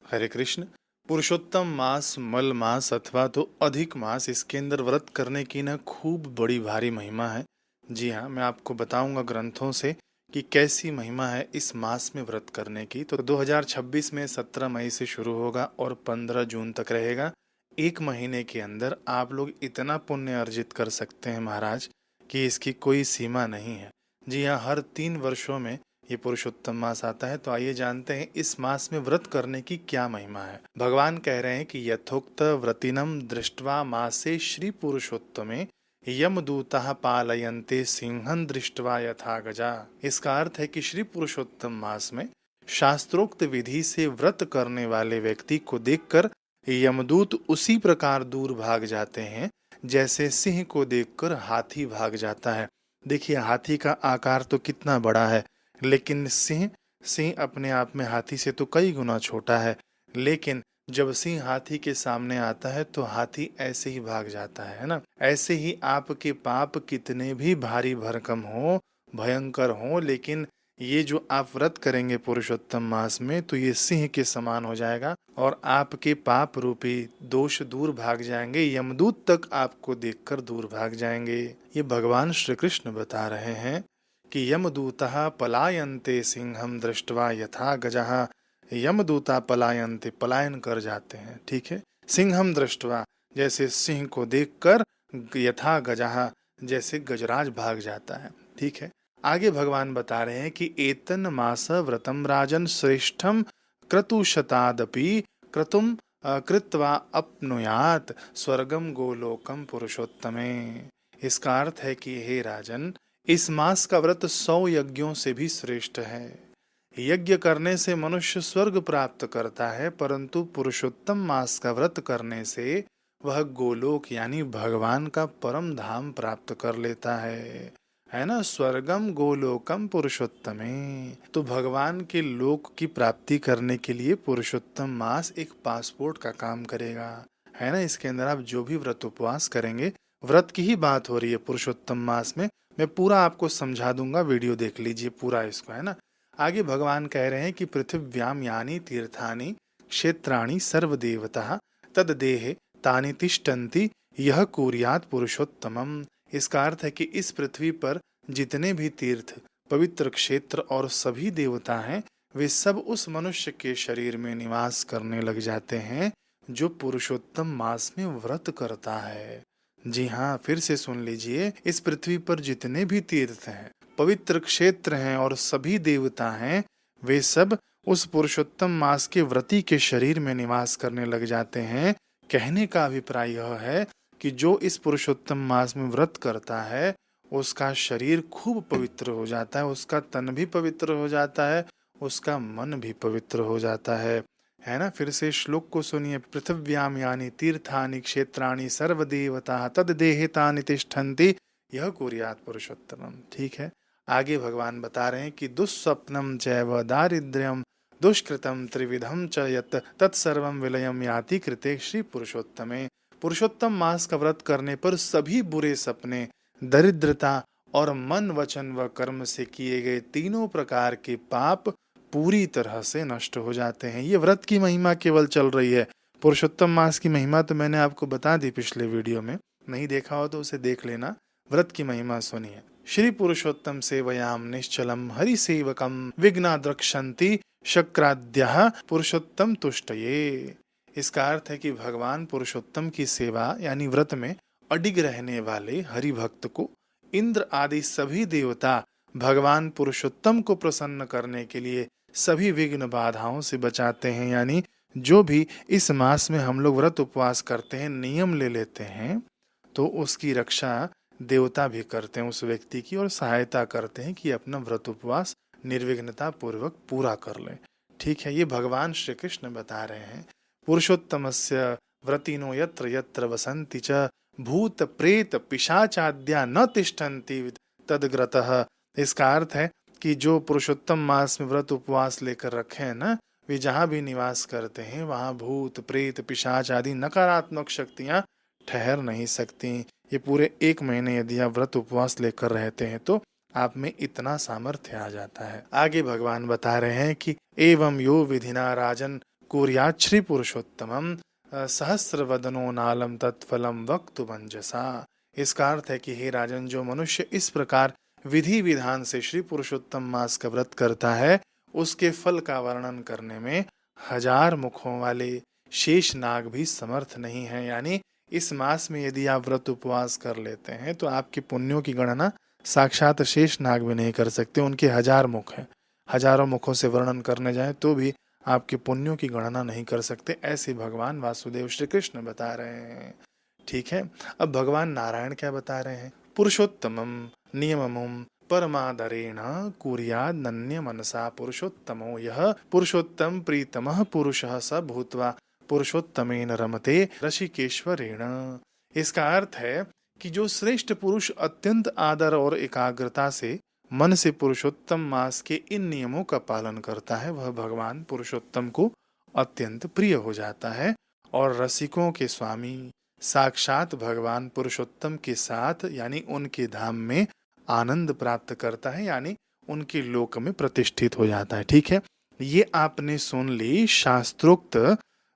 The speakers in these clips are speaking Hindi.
हरे कृष्ण। पुरुषोत्तम मास, मल मास अथवा तो अधिक मास, इसके अंदर व्रत करने की ना खूब बड़ी भारी महिमा है। जी हाँ, मैं आपको बताऊंगा ग्रंथों से कि कैसी महिमा है इस मास में व्रत करने की। तो 2026 में 17 मई से शुरू होगा और 15 जून तक रहेगा। एक महीने के अंदर आप लोग इतना पुण्य अर्जित कर सकते हैं महाराज कि इसकी कोई सीमा नहीं है। जी हाँ, हर 3 वर्षों में ये पुरुषोत्तम मास आता है। तो आइए जानते हैं इस मास में व्रत करने की क्या महिमा है। भगवान कह रहे हैं कि यथोक्त व्रतिनम दृष्ट्वा मासे श्री पुरुषोत्तमे यमदूता पालयन्ते सिंहन दृष्ट्वा यथा गजा। इसका अर्थ है कि श्री पुरुषोत्तम मास में शास्त्रोक्त विधि से व्रत करने वाले व्यक्ति को देखकर यमदूत उसी प्रकार दूर भाग जाते हैं जैसे सिंह को देखकर हाथी भाग जाता है। देखिए, हाथी का आकार तो कितना बड़ा है, लेकिन सिंह सिंह अपने आप में हाथी से तो कई गुना छोटा है। लेकिन जब सिंह हाथी के सामने आता है तो हाथी ऐसे ही भाग जाता है ना। ऐसे ही आपके पाप कितने भी भारी भरकम हो, भयंकर हो, लेकिन ये जो आप व्रत करेंगे पुरुषोत्तम मास में, तो ये सिंह के समान हो जाएगा और आपके पाप रूपी दोष दूर भाग जाएंगे। यमदूत तक आपको देखकर दूर भाग जाएंगे। ये भगवान श्री कृष्ण बता रहे हैं कि यमदूतः पलायन्ते सिंहम दृष्ट्वा यथा गजः। यमदूता पलायन्ते, पलायन कर जाते हैं, ठीक है। सिंहम दृष्ट्वा, जैसे सिंह को देखकर, यथा गजः, जैसे गजराज भाग जाता है, ठीक है। आगे भगवान बता रहे हैं कि एतन मास व्रतम राजन श्रेष्ठम क्रतुशतादपि क्रतुम कृत्वा अपनुयात स्वर्गम गोलोकम पुरुषोत्तमे। इसका अर्थ है कि हे राजन, इस मास का व्रत 100 यज्ञों से भी श्रेष्ठ है। यज्ञ करने से मनुष्य स्वर्ग प्राप्त करता है, परंतु पुरुषोत्तम मास का व्रत करने से वह गोलोक यानी भगवान का परम धाम प्राप्त कर लेता है ना। स्वर्गम गोलोकम पुरुषोत्तमे। तो भगवान के लोक की प्राप्ति करने के लिए पुरुषोत्तम मास एक पासपोर्ट का काम करेगा, है ना। इसके अंदर आप जो भी व्रत उपवास करेंगे, व्रत की ही बात हो रही है पुरुषोत्तम मास में, मैं पूरा आपको समझा दूंगा, वीडियो देख लीजिए पूरा इसको, है ना। आगे भगवान कह रहे हैं कि पृथिव्याम यानी तीर्थानि क्षेत्राणि सर्वदेवता तद देहे तानि तिष्ठन्ति यह कुर्यात पुरुषोत्तमम। इसका अर्थ है कि इस पृथ्वी पर जितने भी तीर्थ, पवित्र क्षेत्र और सभी देवता हैं, वे सब उस मनुष्य के शरीर में निवास करने लग जाते हैं जो पुरुषोत्तम मास में व्रत करता है। जी हाँ, फिर से सुन लीजिए, इस पृथ्वी पर जितने भी तीर्थ हैं, पवित्र क्षेत्र हैं और सभी देवता हैं, वे सब उस पुरुषोत्तम मास के व्रती के शरीर में निवास करने लग जाते हैं। कहने का अभिप्राय यह है कि जो इस पुरुषोत्तम मास में व्रत करता है, उसका शरीर खूब पवित्र हो जाता है, उसका तन भी पवित्र हो जाता है, उसका मन भी पवित्र हो जाता है ना। फिर से श्लोक को सुनिए। पृथिव्याम यानी तीर्थानि क्षेत्राणि सर्वदेवता तद देहे तानि तिष्ठन्ति यह कुर्यात पुरुषोत्तमम, ठीक है। आगे भगवान बता रहे हैं कि दुस्वप्नम चैव दारिद्र्यम दुष्कृतम त्रिविधम च यत् तत्सर्वम विलयम याति कृते श्री पुरुषोत्तमे। पुरुषोत्तम मास का व्रत करने पर सभी बुरे सपने, दरिद्रता और मन वचन व कर्म से किए गए तीनों प्रकार के पाप पूरी तरह से नष्ट हो जाते हैं। ये व्रत की महिमा केवल चल रही है। पुरुषोत्तम मास की महिमा तो मैंने आपको बता दी पिछले वीडियो में, नहीं देखा हो तो उसे देख लेना। व्रत की महिमा सुनिए। श्री पुरुषोत्तम सेवयाम निश्चलम हरि सेवकम विघ्नाद्रक्षन्ति शक्राद्यः पुरुषोत्तम तुष्टये। इसका अर्थ है कि भगवान पुरुषोत्तम की सेवा यानी व्रत में अडिग रहने वाले हरि भक्त को इंद्र आदि सभी देवता भगवान पुरुषोत्तम को प्रसन्न करने के लिए सभी विघ्न बाधाओं से बचाते हैं। यानी जो भी इस मास में हम लोग व्रत उपवास करते हैं, नियम ले लेते हैं, तो उसकी रक्षा देवता भी करते हैं उस व्यक्ति की, और सहायता करते हैं कि अपना व्रत उपवास निर्विघ्नता पूर्वक पूरा कर ले, ठीक है। ये भगवान श्री कृष्ण बता रहे हैं। पुरुषोत्तमस्य व्रतिनो यत्र यत्र वसन्ति च भूत प्रेत पिशाचाद्या न तिष्ठन्ति तदग्रतः। इसका अर्थ है कि जो पुरुषोत्तम मास में व्रत उपवास लेकर रखे हैं ना, वे जहाँ भी निवास करते हैं वहाँ भूत प्रेत पिशाच आदि नकारात्मक शक्तियाँ ठहर नहीं सकती। ये पूरे 1 महीने यदि आप व्रत उपवास लेकर रहते हैं तो आप में इतना सामर्थ्य आ जाता है। आगे भगवान बता रहे हैं कि एवं यो विधिना राजन कुर्यात् श्री पुरुषोत्तमम सहस्रवदनो नालम तत्फलम वक्तु मंजसा। इसका अर्थ है कि हे राजन, जो मनुष्य इस प्रकार विधि विधान से श्री पुरुषोत्तम मास का व्रत करता है, उसके फल का वर्णन करने में 1000 मुखों वाले शेष नाग भी समर्थ नहीं है। यानी इस मास में यदि आप व्रत उपवास कर लेते हैं तो आपके पुण्यों की गणना साक्षात शेष नाग भी नहीं कर सकते। उनके 1000 मुख हैं, हजारों मुखों से वर्णन करने जाए तो भी आपके पुण्यों की गणना नहीं कर सकते, ऐसे भगवान वासुदेव श्री कृष्ण बता रहे हैं। ठीक है, अब भगवान नारायण क्या बता रहे हैं? पुरुषोत्तमम नियममुम परमादरेण कुर्याद नन्य मनसा पुरुषोत्तमो यह पुरुषोत्तम प्रीतमः पुरुषः स भूत्वा पुरुषोत्तमेन रमते ऋषिकेश्वरेण। इसका अर्थ है कि जो श्रेष्ठ पुरुष अत्यंत आदर और एकाग्रता से मन से पुरुषोत्तम मास के इन नियमों का पालन करता है, वह भगवान पुरुषोत्तम को अत्यंत प्रिय हो जाता है और रसिकों के स्वामी साक्षात भगवान पुरुषोत्तम के साथ यानी उनके धाम में आनंद प्राप्त करता है, यानी उनके लोक में प्रतिष्ठित हो जाता है। ठीक है, ये आपने सुन ली शास्त्रोक्त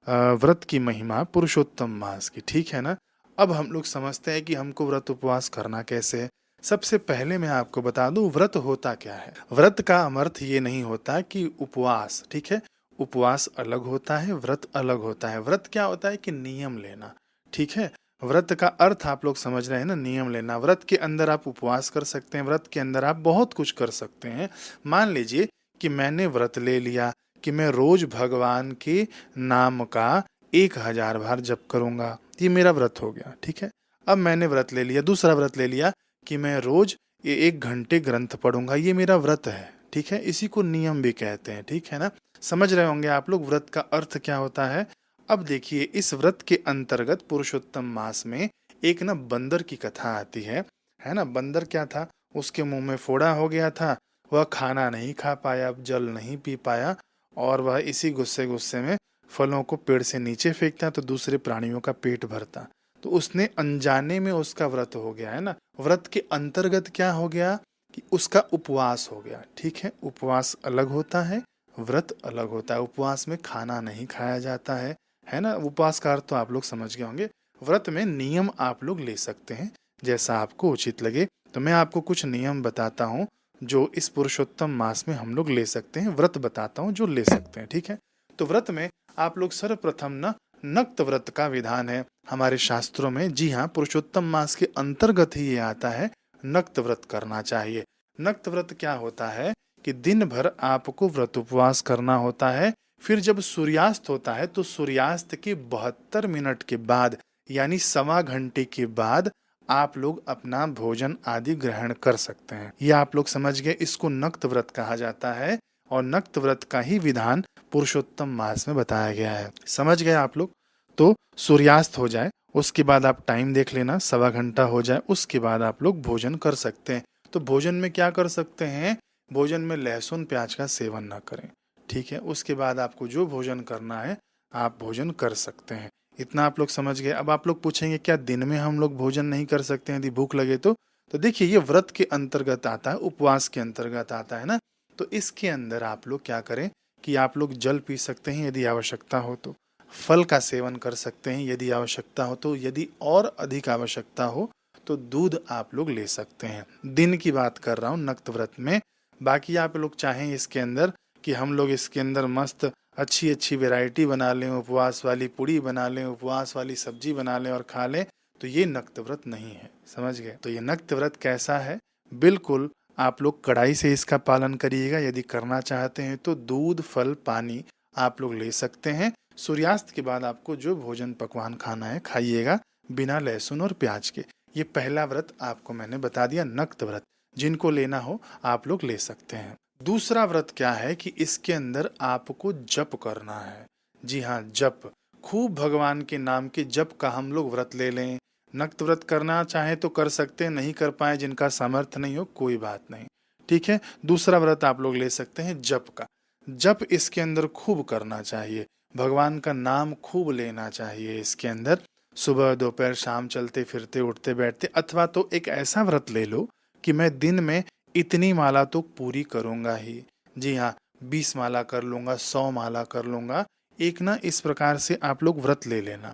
व्रत की महिमा पुरुषोत्तम मास की। ठीक है ना। अब हम लोग समझते हैं कि हमको व्रत उपवास करना कैसे है। सबसे पहले मैं आपको बता दूं व्रत होता क्या है। व्रत का अर्थ ये नहीं होता कि उपवास, ठीक है, उपवास अलग होता है, व्रत अलग होता है। व्रत क्या होता है कि नियम लेना। ठीक है, व्रत का अर्थ आप लोग समझ रहे हैं ना, नियम लेना। व्रत के अंदर आप उपवास कर सकते हैं, व्रत के अंदर आप बहुत कुछ कर सकते हैं। मान लीजिए कि मैंने व्रत ले लिया कि मैं रोज भगवान के नाम का 1000 बार जप करूंगा, ये मेरा व्रत हो गया। ठीक है, अब मैंने व्रत ले लिया, दूसरा व्रत ले लिया कि मैं रोज ये 1 घंटे ग्रंथ पढ़ूंगा, ये मेरा व्रत है। ठीक है, इसी को नियम भी कहते हैं। ठीक है ना, समझ रहे होंगे आप लोग व्रत का अर्थ क्या होता है। अब देखिए, इस व्रत के अंतर्गत पुरुषोत्तम मास में एक ना बंदर की कथा आती है ना। बंदर क्या था, उसके मुंह में फोड़ा हो गया था, वह खाना नहीं खा पाया, जल नहीं पी पाया और वह इसी गुस्से गुस्से में फलों को पेड़ से नीचे फेंकता तो दूसरे प्राणियों का पेट भरता। तो उसने अनजाने में उसका व्रत हो गया, है ना। व्रत के अंतर्गत क्या हो गया कि उसका उपवास हो गया। ठीक है, उपवास अलग होता है, व्रत अलग होता है। उपवास में खाना नहीं खाया जाता है ना। उपवास का अर्थ तो आप लोग समझ गए होंगे। व्रत में नियम आप लोग ले सकते हैं जैसा आपको उचित लगे। तो मैं आपको कुछ नियम बताता हूँ जो इस पुरुषोत्तम मास में हम लोग ले सकते हैं, व्रत बताता हूँ जो ले सकते हैं। ठीक है, तो व्रत में आप लोग सर्वप्रथम ना नक्त व्रत का विधान है हमारे शास्त्रों में। जी हाँ, पुरुषोत्तम मास के अंतर्गत ही ये आता है, नक्त व्रत करना चाहिए। नक्त व्रत क्या होता है कि दिन भर आपको व्रत उपवास करना होता है। फिर जब सूर्यास्त होता है तो सूर्यास्त के 72 मिनट के बाद यानी 1.25 घंटे के बाद आप लोग अपना भोजन आदि ग्रहण कर सकते हैं। ये आप लोग समझ गए, इसको नक्त व्रत कहा जाता है और नक्त व्रत का ही विधान पुरुषोत्तम मास में बताया गया है। समझ गए आप लोग। तो सूर्यास्त हो जाए उसके बाद आप टाइम देख लेना, 1.25 घंटा हो जाए उसके बाद आप लोग भोजन कर सकते हैं। तो भोजन में क्या कर सकते हैं, भोजन में लहसुन प्याज का सेवन ना करें। ठीक है, उसके बाद आपको जो भोजन करना है आप भोजन कर सकते हैं। इतना आप लोग समझ गए। अब आप लोग पूछेंगे क्या दिन में हम लोग भोजन नहीं कर सकते हैं यदि भूख लगे तो देखिए ये व्रत के अंतर्गत आता है, उपवास के अंतर्गत आता है ना। तो इसके अंदर आप लोग क्या करें कि आप लोग जल पी सकते हैं यदि आवश्यकता हो तो, फल का सेवन कर सकते हैं यदि आवश्यकता हो तो, यदि और अधिक आवश्यकता हो तो दूध आप लोग ले सकते हैं। दिन की बात कर रहा हूँ नक्त व्रत में। बाकी आप लोग चाहें इसके अंदर कि हम लोग इसके अंदर मस्त अच्छी अच्छी वैरायटी बना लें, उपवास वाली पूड़ी बना लें, उपवास वाली सब्जी बना लें और खा लें, तो ये नक्त व्रत नहीं है। समझ गए। तो ये नक्त व्रत कैसा है, बिल्कुल आप लोग कड़ाई से इसका पालन करिएगा। यदि करना चाहते हैं तो दूध फल पानी आप लोग ले सकते हैं। सूर्यास्त के बाद आपको जो भोजन पकवान खाना है खाइएगा बिना लहसुन और प्याज के। ये पहला व्रत आपको मैंने बता दिया, नक्त व्रत। जिनको लेना हो आप लोग ले सकते हैं। दूसरा व्रत क्या है कि इसके अंदर आपको जप करना है। जी हाँ, जप, खूब भगवान के नाम के जप का हम लोग व्रत ले लें। नक्त व्रत करना चाहे तो कर सकते हैं, नहीं कर पाए जिनका सामर्थ्य नहीं हो कोई बात नहीं। ठीक है, दूसरा व्रत आप लोग ले सकते हैं जप का। जप इसके अंदर खूब करना चाहिए, भगवान का नाम खूब लेना चाहिए इसके अंदर, सुबह दोपहर शाम चलते फिरते उठते बैठते। अथवा तो एक ऐसा व्रत ले लो कि मैं दिन में इतनी माला तो पूरी करूंगा ही। जी हाँ, 20 माला कर लूंगा, 100 माला कर लूंगा, एक ना इस प्रकार से आप लोग व्रत ले लेना।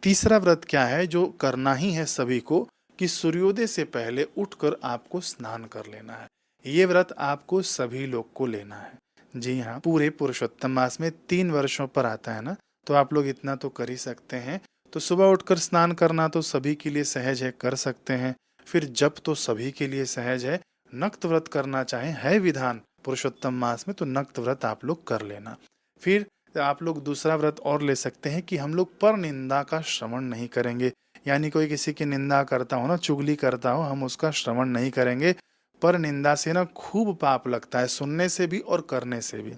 तीसरा व्रत क्या है जो करना ही है सभी को, कि सूर्योदय से पहले उठकर आपको स्नान कर लेना है। ये व्रत आपको सभी लोग को लेना है। जी हाँ, पूरे पुरुषोत्तम मास में 3 वर्षों पर आता है ना, तो आप लोग इतना तो कर ही सकते हैं। तो सुबह उठकर स्नान करना तो सभी के लिए सहज है, कर सकते हैं। फिर जप तो सभी के लिए सहज है। नक्त व्रत करना चाहें, है विधान पुरुषोत्तम मास में, तो नक्त व्रत आप लोग कर लेना। फिर आप लोग दूसरा व्रत और ले सकते हैं कि हम लोग पर निंदा का श्रवण नहीं करेंगे। यानी कोई किसी की निंदा करता हो ना, चुगली करता हो, हम उसका श्रवण नहीं करेंगे। पर निंदा से ना खूब पाप लगता है, सुनने से भी और करने से भी।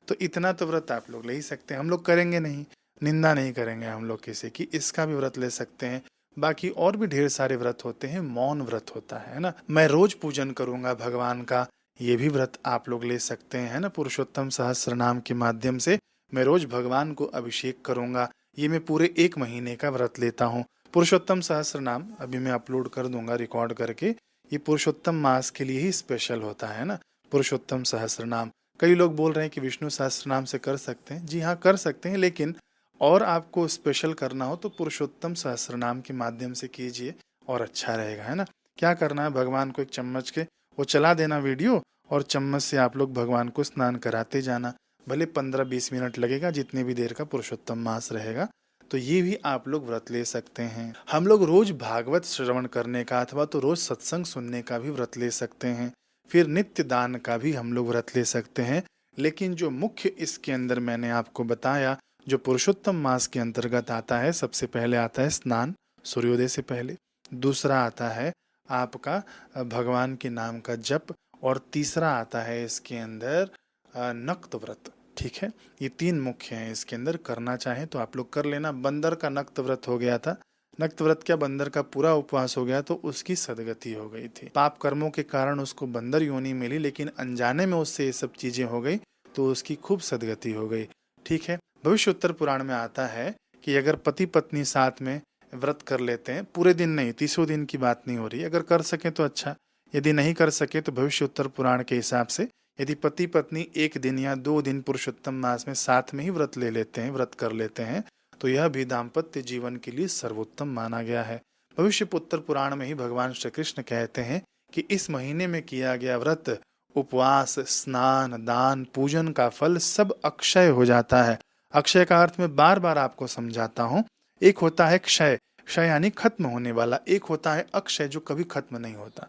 तो इतना तो व्रत आप लोग ले ही सकते हैं। हम लोग करेंगे नहीं, निंदा नहीं करेंगे हम लोग किसी की, इसका भी व्रत ले सकते हैं। बाकी और भी ढेर सारे व्रत होते हैं। मौन व्रत होता है ना, मैं रोज पूजन करूंगा भगवान का, ये भी व्रत आप लोग ले सकते हैं, है ना। पुरुषोत्तम सहस्त्र नाम के माध्यम से मैं रोज भगवान को अभिषेक करूंगा, ये मैं पूरे 1 महीने का व्रत लेता हूँ। पुरुषोत्तम सहस्त्र नाम अभी मैं अपलोड कर दूंगा रिकॉर्ड करके। ये पुरुषोत्तम मास के लिए ही स्पेशल होता है ना, पुरुषोत्तम सहस्त्र नाम। कई लोग बोल रहे हैं कि विष्णु सहस्त्र नाम से कर सकते हैं। जी हाँ, कर सकते हैं, लेकिन और आपको स्पेशल करना हो तो पुरुषोत्तम सहस्त्र नाम के माध्यम से कीजिए और अच्छा रहेगा, है ना। क्या करना है, भगवान को एक चम्मच के वो चला देना वीडियो, और चम्मच से आप लोग भगवान को स्नान कराते जाना। भले 15-20 मिनट लगेगा, जितने भी देर का पुरुषोत्तम मास रहेगा। तो ये भी आप लोग व्रत ले सकते हैं। हम लोग रोज भागवत श्रवण करने का अथवा तो रोज सत्संग सुनने का भी व्रत ले सकते हैं। फिर नित्य दान का भी हम लोग व्रत ले सकते हैं। लेकिन जो मुख्य इसके अंदर मैंने आपको बताया, जो पुरुषोत्तम मास के अंतर्गत आता है, सबसे पहले आता है स्नान सूर्योदय से पहले, दूसरा आता है आपका भगवान के नाम का जप, और तीसरा आता है इसके अंदर नक्त व्रत। ठीक है, ये 3 मुख्य हैं इसके अंदर। करना चाहें तो आप लोग कर लेना। बंदर का नक्त व्रत हो गया था, नक्त व्रत क्या, बंदर का पूरा उपवास हो गया तो उसकी सदगति हो गई थी। पाप कर्मों के कारण उसको बंदर योनि मिली, लेकिन अनजाने में उससे ये सब चीजें हो गई तो उसकी खूब सदगति हो गई। ठीक है, भविष्य उत्तर पुराण में आता है कि अगर पति पत्नी साथ में व्रत कर लेते हैं, पूरे दिन नहीं, 30 दिन की बात नहीं हो रही, अगर कर सके तो अच्छा, यदि नहीं कर सके तो भविष्य उत्तर पुराण के हिसाब से यदि पति पत्नी 1 दिन या 2 दिन पुरुषोत्तम मास में साथ में ही व्रत ले लेते हैं, व्रत कर लेते हैं, तो यह भी दाम्पत्य जीवन के लिए सर्वोत्तम माना गया है। भविष्य उत्तर पुराण में ही भगवान श्री कृष्ण कहते हैं कि इस महीने में किया गया व्रत, उपवास, स्नान, दान, पूजन का फल सब अक्षय हो जाता है। अक्षय का अर्थ मैं बार बार आपको समझाता हूँ। एक होता है क्षय, क्षय यानी खत्म होने वाला, एक होता है अक्षय जो कभी खत्म नहीं होता।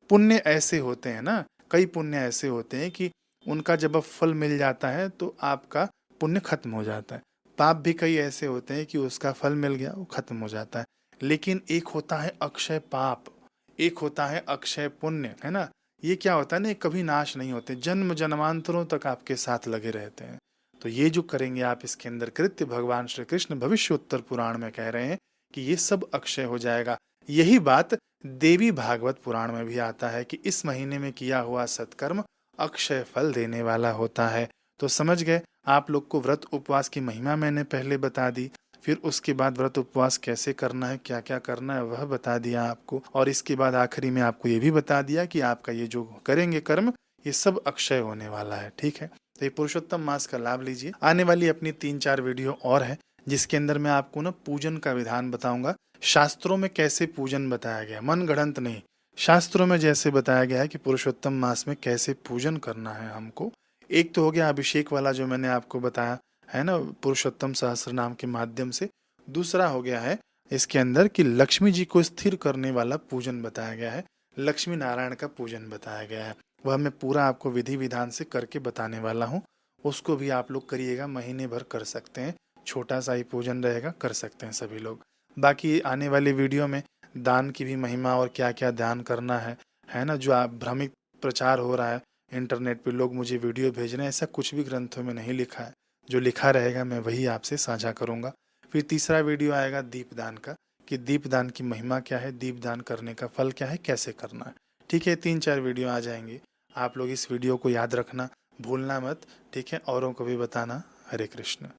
पुण्य ऐसे होते हैं ना, कई पुण्य ऐसे होते हैं कि उनका जब अब फल मिल जाता है तो आपका पुण्य खत्म हो जाता है। पाप भी कई ऐसे होते हैं कि उसका फल मिल गया, वो खत्म हो जाता है। लेकिन एक होता है अक्षय पाप, एक होता है अक्षय पुण्य, है ना। ये क्या होता है ना, कभी नाश नहीं होते, जन्म जन्मांतरों तक आपके साथ लगे रहते हैं। तो ये जो करेंगे आप इसके अंदर कृत्य, भगवान श्री कृष्ण भविष्य उत्तर पुराण में कह रहे हैं कि ये सब अक्षय हो जाएगा। यही बात देवी भागवत पुराण में भी आता है कि इस महीने में किया हुआ सत्कर्म अक्षय फल देने वाला होता है। तो समझ गए, आप लोग को व्रत उपवास की महिमा मैंने पहले बता दी, फिर उसके बाद व्रत उपवास कैसे करना है, क्या क्या करना है वह बता दिया आपको, और इसके बाद आखिरी में आपको ये भी बता दिया कि आपका ये जो करेंगे कर्म, ये सब अक्षय होने वाला है। ठीक है, तो ये पुरुषोत्तम मास का लाभ लीजिए। आने वाली अपनी 3-4 वीडियो और है जिसके अंदर मैं आपको ना पूजन का विधान बताऊंगा। शास्त्रों में कैसे पूजन बताया गया, मन गढ़ंत नहीं, शास्त्रों में जैसे बताया गया है कि पुरुषोत्तम मास में कैसे पूजन करना है हमको। एक तो हो गया अभिषेक वाला जो मैंने आपको बताया है ना, पुरुषोत्तम सहस्त्र नाम के माध्यम से। दूसरा हो गया है इसके अंदर कि लक्ष्मी जी को स्थिर करने वाला पूजन बताया गया है, लक्ष्मी नारायण का पूजन बताया गया है। वह मैं पूरा आपको विधि विधान से करके बताने वाला हूँ, उसको भी आप लोग करिएगा, महीने भर कर सकते हैं। छोटा सा ही पूजन रहेगा, कर सकते हैं सभी लोग। बाकी आने वाले वीडियो में दान की भी महिमा और क्या क्या दान करना है ना। जो आप भ्रमित प्रचार हो रहा है इंटरनेट पे, लोग मुझे वीडियो भेज रहे हैं, ऐसा कुछ भी ग्रंथों में नहीं लिखा है। जो लिखा रहेगा मैं वही आपसे साझा करूंगा। फिर तीसरा वीडियो आएगा दीपदान का, कि दीपदान की महिमा क्या है, दीपदान करने का फल क्या है, कैसे करना है। ठीक है, 3-4 वीडियो आ जाएंगे। आप लोग इस वीडियो को याद रखना, भूलना मत। ठीक है, औरों को भी बताना। हरे कृष्ण।